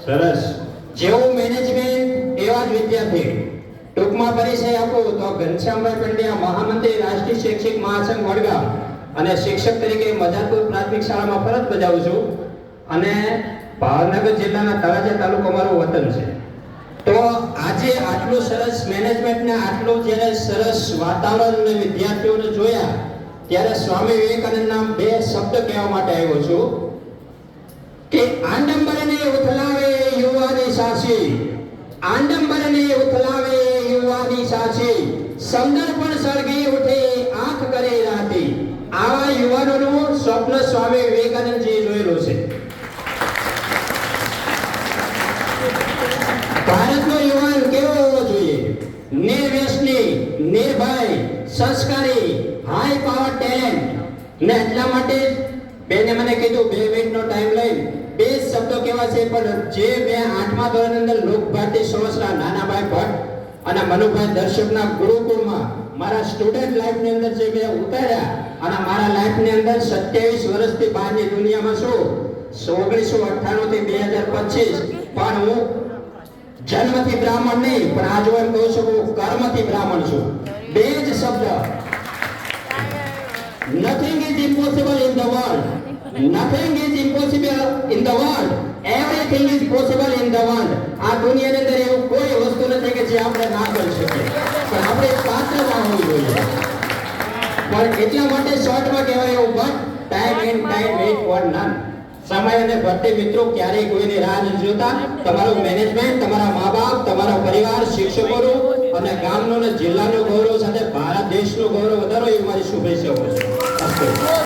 સરસ. જેવું મેનેજમેન્ટ એવા જ વિદ્યાર્થી. ટૂંકમાં પરિચય આપો તો ઘનશ્યામભાઈ પંડ્યા, મહામંત્રી રાષ્ટ્રીય શૈક્ષિક મહાસંઘ વડગામ અને શિક્ષક તરીકે મજાદપુર પ્રાથમિક શાળામાં ફરજ બજાવું છું અને ભાવનગર જિલ્લાના તળાજા તાલુકો મારું વતન છે. તો આજે આટલું સરસ મેનેજમેન્ટ ને આટલું જ્યારે સરસ વાતાવરણ અને વિદ્યાર્થીઓને જોયા ત્યારે સ્વામી વિવેકાનંદના બે શબ્દ કહેવા માટે આવ્યો છું કે આડંબરને ઉથલાવે યુવાની સાચી, આડંબરને ઉથલાવે યુવાની સાચી, સમદર્પણ સળગી ઉઠે આંખ કરે રાતી. આવા યુવાનોનું સ્વપ્ન સ્વામી વિવેકાનંદજીએ જોયેલું છે. ભારતનો યુવાન કેવો હોવો જોઈએ? નિર્વ્યસની, નિર્ભય, સંસ્કારી, હાઈ પાવર ટેલેન્ટ. ને એટલા માટે બેને મને કીધું 2 મિનિટનો ટાઈમ લઈને 2 શબ્દો કેવા છે, પણ જે મેં 8મા ધોરણ અંદર લોકભારતી સંવત્સરા નાનાભાઈ ભટ્ટ અને મનુભાઈ દર્શકના ગુરુકુળમાં મારા સ્ટુડન્ટ લાઈફની અંદર જે મેં ઉતાર્યા અને મારા લાઈફની અંદર 27 વર્ષથી બહારની દુનિયામાં છું. 1998 થી 2025 પણ હું જન્મથી બ્રાહ્મણ નહીં, પણ આ જો એમ કહું છું હું કર્મથી બ્રાહ્મણ છું. 2 જ શબ્દ. Nothing is impossible in the world. Nothing is impossible in the world. Everything is possible in the world. આ દુનિયાની અંદર એવું કોઈ વસ્તુ નથી કે જે આપણે ના કરી શકીએ, પણ આપણે પાત્રતા હોવી જોઈએ. પણ એટલા માટે શોર્ટમાં કહેવાય એવું, but time end time weight four none. સમય અને ભરતી મિત્રો ક્યારેય કોઈની રાહ નથી જોતા. તમારું મેનેજમેન્ટ, તમારા મા-બાપ, તમારો પરિવાર, શિક્ષકોનું અને ગામનું અને જિલ્લાનું ગૌરવ સાથે ભારત દેશનું ગૌરવ વધારો એ મારી શુભેચ્છાઓ છે.